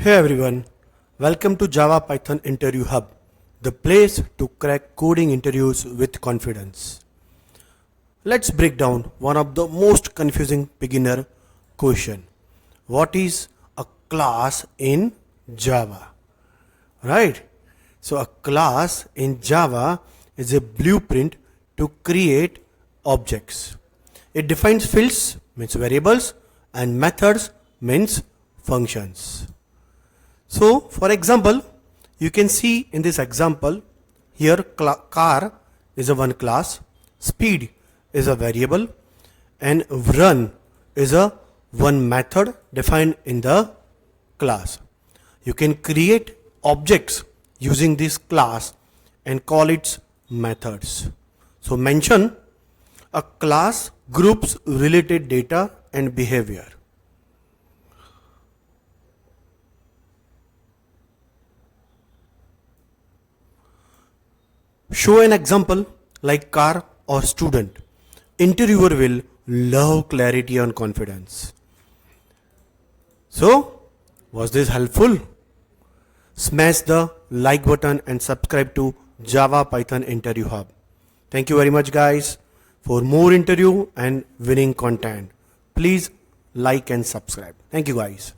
Hey everyone, welcome to Java Python Interview Hub, the place to crack coding interviews with confidence. Let's break down one of the most confusing beginner question. What is a class in Java? Right? So a class in Java is a blueprint to create objects. It defines fields, means variables, and methods, means functions. So for example, you can see in this example here car is a one class, speed is a variable, and run is a one method defined in the class. You can create objects using this class and call its methods. So mention a class groups related data and behavior. Show an example like car or student. Interviewer will love clarity and confidence. So, was this helpful? Smash the like button and subscribe to Java Python Interview Hub. Thank you very much guys. For more interview and winning content, please like and subscribe. Thank you guys.